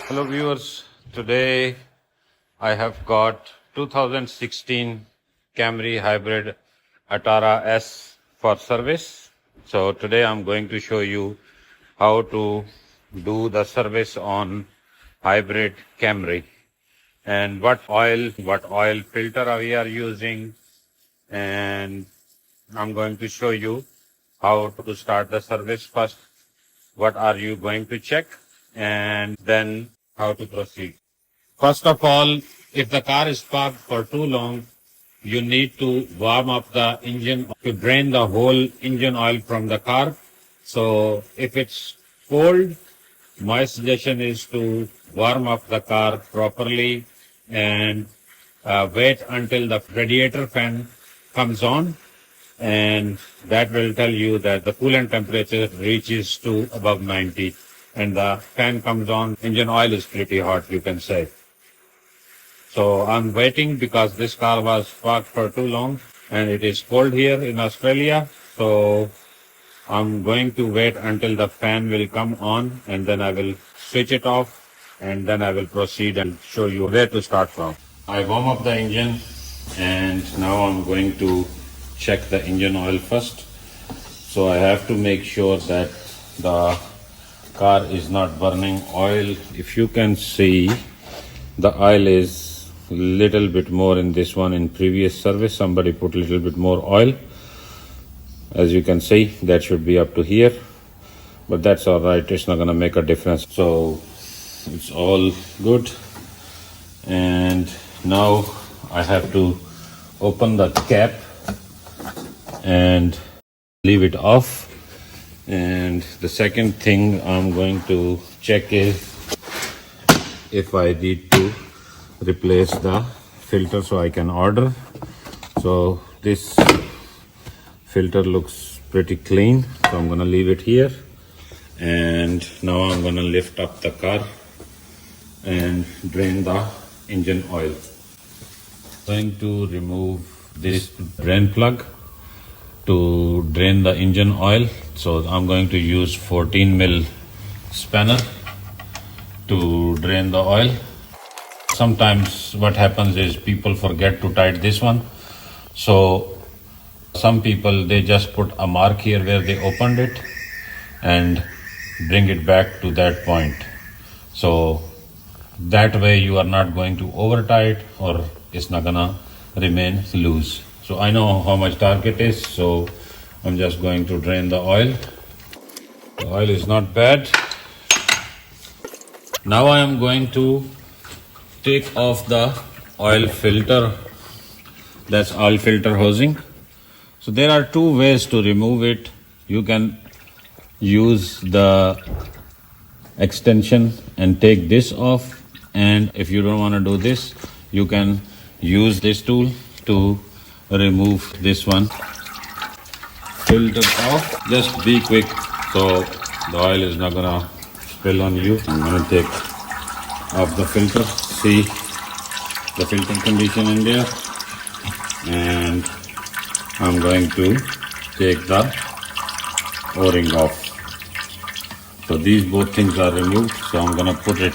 Hello viewers, today I have got 2016 Camry Hybrid Atara S for service. So today I'm going to show you how to do the service on hybrid Camry and what oil filter we are using, and I'm going to show you how to start the service first. What are you going to check, and then how to proceed. First of all, if the car is parked for too long, you need to warm up the engine to drain the whole engine oil from the car. So if it's cold, my suggestion is to warm up the car properly and wait until the radiator fan comes on, and that will tell you that the coolant temperature reaches to above 90 and the fan comes on. Engine oil is pretty hot, you can say. So I'm waiting because this car was parked for too long and it is cold here in Australia. So I'm going to wait until the fan will come on, and then I will switch it off, and then I will proceed and show you where to start from. I warm up the engine, and now I'm going to check the engine oil first. So I have to make sure that the car is not burning oil. If you can see, the oil is a little bit more in this one. In previous service, somebody put a little bit more oil. As you can see, that should be up to here, but that's all right. It's not going to make a difference. So it's all good. And now I have to open the cap and leave it off. And the second thing I'm going to check is if I need to replace the filter, so I can order. So this filter looks pretty clean, so I'm gonna leave it here. And now I'm gonna lift up the car and drain the engine oil. Going to remove this drain plug to drain the engine oil. So I'm going to use 14 mil spanner to drain the oil. Sometimes what happens is people forget to tighten this one. So some people, they just put a mark here where they opened it and bring it back to that point. So that way you are not going to over tight, or it's not gonna remain loose. So I know how much dark it is, so I'm just going to drain the oil. The oil is not bad. Now I am going to take off the oil filter. That's oil filter housing. So there are two ways to remove it. You can use the extension and take this off, and if you don't want to do this, you can use this tool to remove this one. Filter off. Just be quick so the oil is not gonna spill on you. I'm gonna take off the filter. See the filter condition in there, and I'm going to take the O-ring off. So these both things are removed. So I'm gonna put it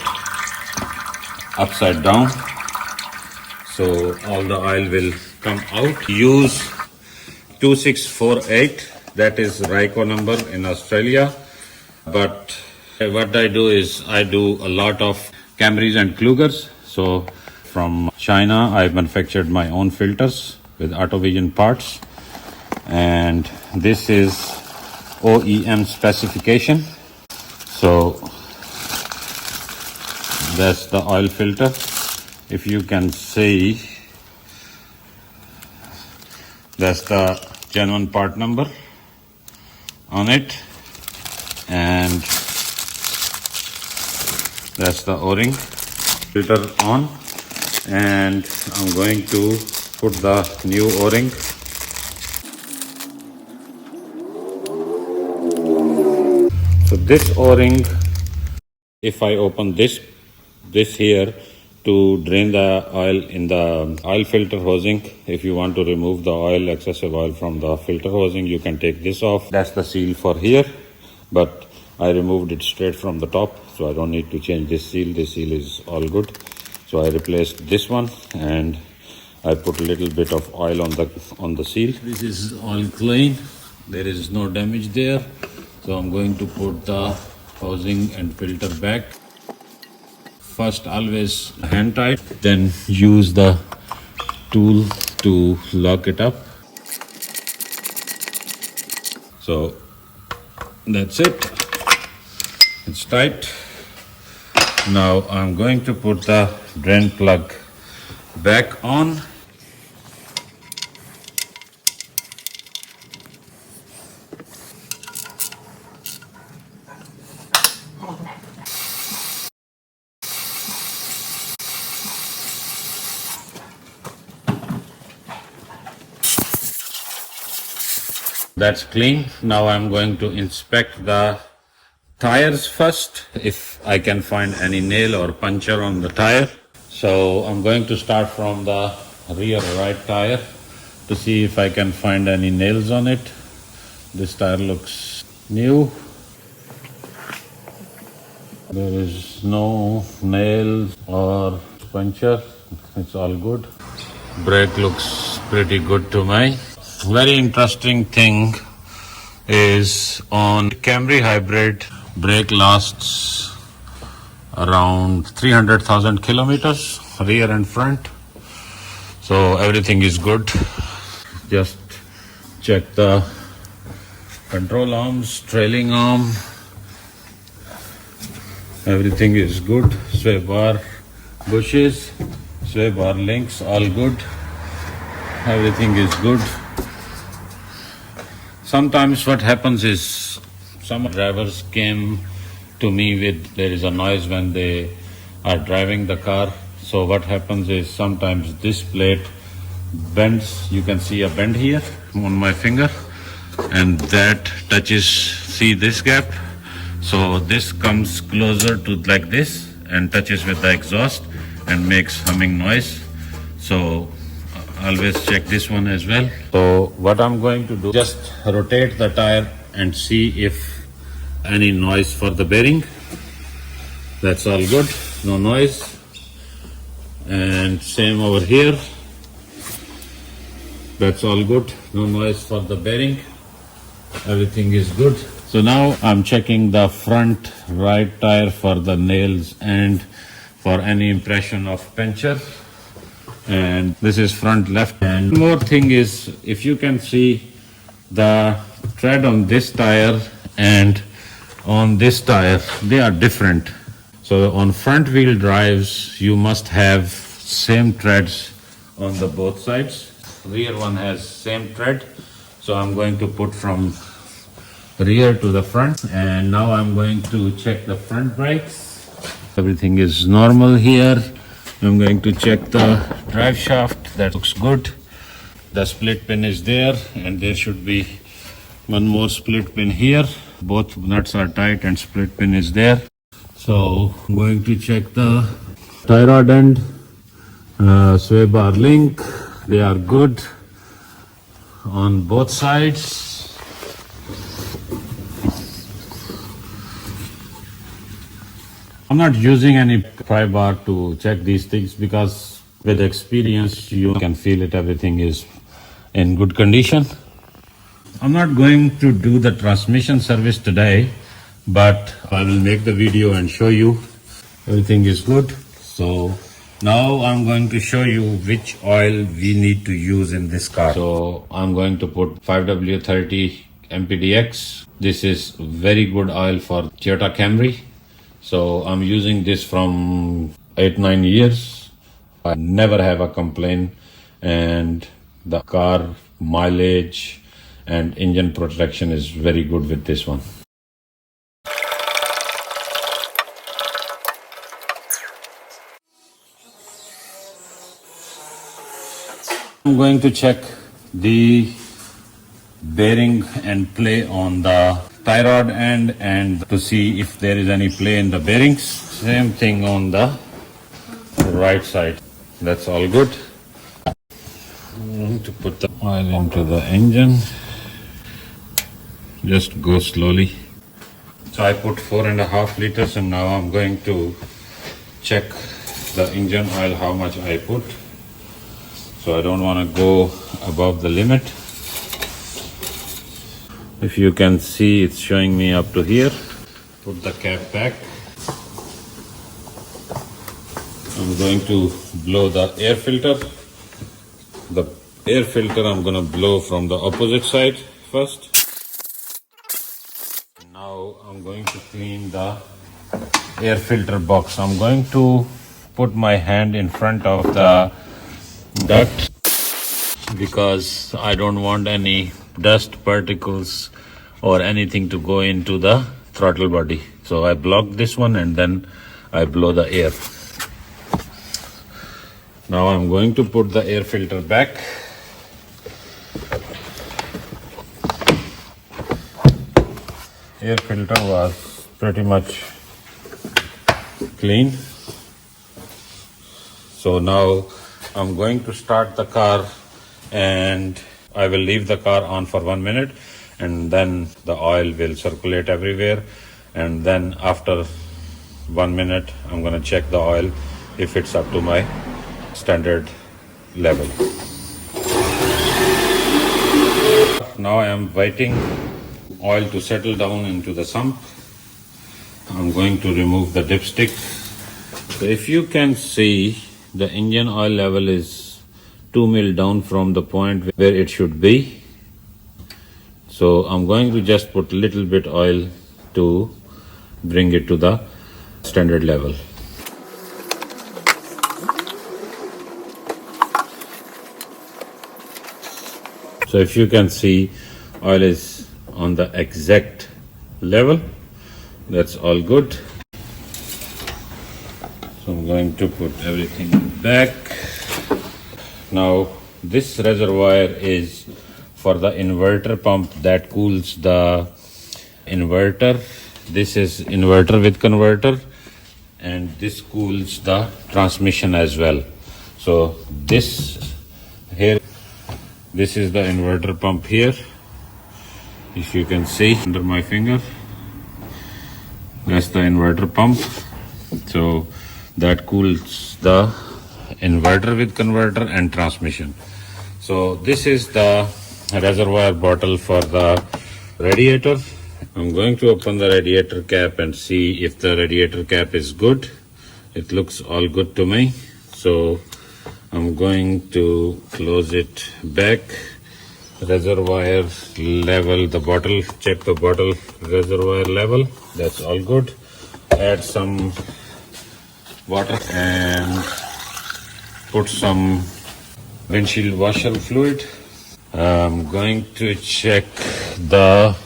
upside down so all the oil will come out. Use 2648, that is RICO number in Australia. But what I do is I do a lot of Camrys and Klugers. So from China, I manufactured my own filters with AutoVision parts. And this is OEM specification. So that's the oil filter. If you can see, that's the genuine part number on it, and that's the O-ring. Filter on, and I'm going to put the new O-ring. So this O-ring, if I open this here to drain the oil in the oil filter housing, if you want to remove the oil, excessive oil from the filter housing, you can take this off. That's the seal for here, but I removed it straight from the top, so I don't need to change this seal. This seal is all good. So I replaced this one and I put a little bit of oil on the seal. This is all clean. There is no damage there. So I'm going to put the housing and filter back. First, always hand tight, then use the tool to lock it up. So that's it. It's tight. Now I'm going to put the drain plug back on. That's clean. Now I'm going to inspect the tires first, if I can find any nail or puncture on the tire. So I'm going to start from the rear right tire to see if I can find any nails on it. This tire looks new. There is no nail or puncture. It's all good. Brake looks pretty good to me. Very interesting thing is on Camry Hybrid, brake lasts around 300,000 kilometers, rear and front. So everything is good. Just check the control arms, trailing arm. Everything is good. Sway bar bushes, sway bar links, all good. Everything is good. Sometimes what happens is some drivers came to me with there is a noise when they are driving the car. So what happens is sometimes this plate bends. You can see a bend here on my finger, and that touches, see this gap? So this comes closer to like this and touches with the exhaust and makes humming noise. So always check this one as well. So what I'm going to do, just rotate the tire and see if any noise for the bearing. That's all good, no noise. And same over here. That's all good, no noise for the bearing. Everything is good. So now I'm checking the front right tire for the nails and for any impression of puncture. And this is front left. And one more thing is, if you can see the tread on this tire and on this tire, they are different. So on front wheel drives, you must have same treads on the both sides. Rear one has same tread. So I'm going to put from rear to the front. And now I'm going to check the front brakes. Everything is normal here. I'm going to check the drive shaft. That looks good. The split pin is there, and there should be one more split pin here. Both nuts are tight and split pin is there. So I'm going to check the tie rod end, sway bar link. They are good on both sides. I'm not using any pry bar to check these things because with experience you can feel it, everything is in good condition. I'm not going to do the transmission service today, but I will make the video and show you everything is good. So now I'm going to show you which oil we need to use in this car. So I'm going to put 5W30 MPDX. This is very good oil for Toyota Camry. So I'm using this from 8-9 years. I never have a complaint, and the car mileage and engine protection is very good with this one. I'm going to check the bearing and play on the tie rod end and to see if there is any play in the bearings. Same thing on the right side. That's all good. I'm going to put the oil into the engine. Just go slowly. So I put 4.5 liters, and now I'm going to check the engine oil, how much I put. So I don't want to go above the limit. If you can see, it's showing me up to here. Put the cap back. I'm going to blow the air filter. The air filter I'm going to blow from the opposite side first. Now I'm going to clean the air filter box. I'm going to put my hand in front of the duct because I don't want any dust particles or anything to go into the throttle body. So I block this one and then I blow the air. Now I'm going to put the air filter back. Air filter was pretty much clean. So now I'm going to start the car and I will leave the car on for 1 minute, and then the oil will circulate everywhere, and then after 1 minute I'm going to check the oil if it's up to my standard level. Now I am waiting oil to settle down into the sump. I'm going to remove the dipstick. So if you can see, the engine oil level is 2 mil down from the point where it should be. So I'm going to just put a little bit oil to bring it to the standard level. So if you can see, oil is on the exact level. That's all good. So I'm going to put everything back. Now this reservoir is for the inverter pump that cools the inverter. This is inverter with converter, and this cools the transmission as well. So this here, this is the inverter pump here. If you can see under my finger, that's the inverter pump. So that cools the inverter with converter and transmission. So this is the reservoir bottle for the radiator. I'm going to open the radiator cap and see if the radiator cap is good. It looks all good to me. So I'm going to close it back. Reservoir level, the bottle, check the bottle reservoir level. That's all good. Add some water and put some windshield washer fluid. I'm going to check the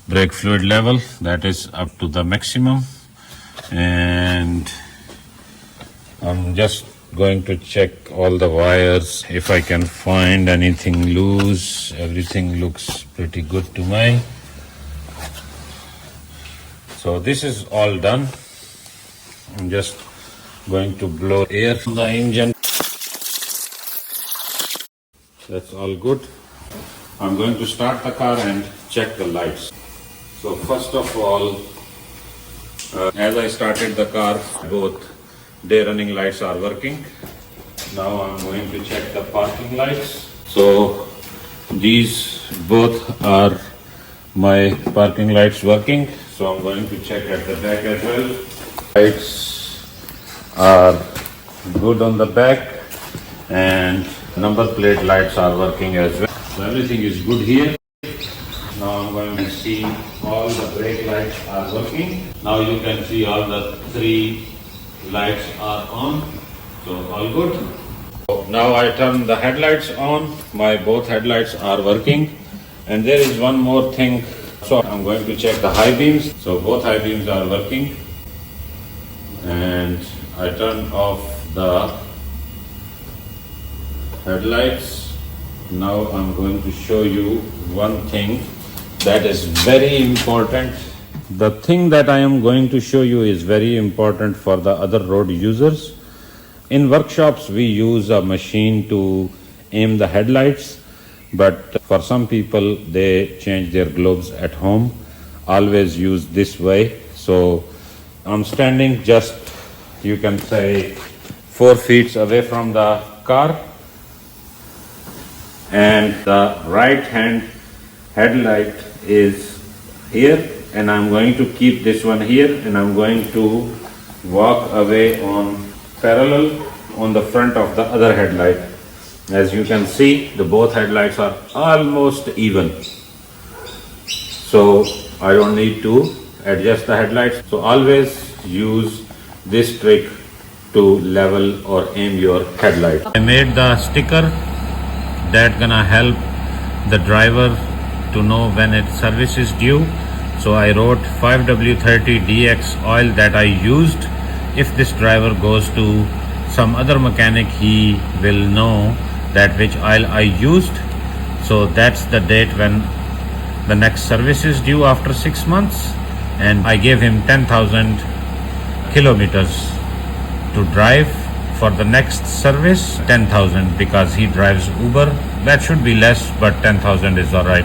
brake fluid level. That is up to the maximum, and I'm just going to check all the wires if I can find anything loose. Everything looks pretty good to me. So this is all done. I'm just going to blow air from the engine. That's all good. I'm going to start the car and check the lights. So first of all, as I started the car, both day running lights are working. Now I'm going to check the parking lights. So these both are my parking lights working. So I'm going to check at the back as well. Lights are good on the back, and number plate lights are working as well. So everything is good here. Now I'm going to see all the brake lights are working. Now you can see all the 3 lights are on. So all good. So now I turn the headlights on. My both headlights are working. And there is one more thing. So I'm going to check the high beams. So both high beams are working. And I turn off the headlights. Now I'm going to show you one thing that is very important. The thing that I am going to show you is very important for the other road users. In workshops, we use a machine to aim the headlights, but for some people, they change their globes at home. always use this way. So I'm standing just, you can say, 4 feet away from the car, and the right hand headlight is here, and I'm going to keep this one here, and I'm going to walk away on parallel on the front of the other headlight. As you can see, the both headlights are almost even, so I don't need to adjust the headlights. So always use this trick to level or aim your headlight. I made the sticker that gonna help the driver to know when its service is due. So I wrote 5W30DX oil that I used. If this driver goes to some other mechanic, he will know that which oil I used. So that's the date when the next service is due after 6 months. And I gave him 10,000 kilometers to drive. For the next service, 10,000, because he drives Uber. That should be less, but 10,000 is alright.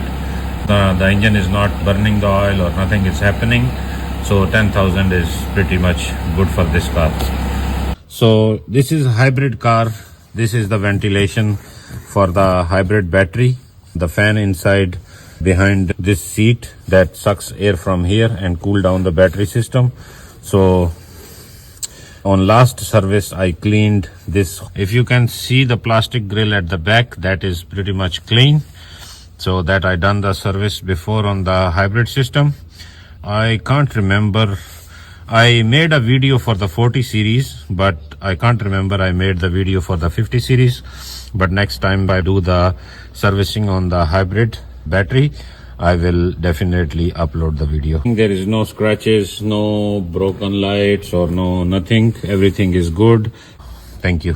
The engine is not burning the oil or nothing is happening. So 10,000 is pretty much good for this car. So this is a hybrid car. This is the ventilation for the hybrid battery. The fan inside behind this seat that sucks air from here and cool down the battery system. So on last service, I cleaned this. If you can see the plastic grill at the back, that is pretty much clean. So that I done the service before on the hybrid system. I can't remember. I made a video for the 40 series, but I can't remember I made the video for the 50 series. But next time I do the servicing on the hybrid battery, I will definitely upload the video. There is no scratches, no broken lights or no nothing. Everything is good. Thank you.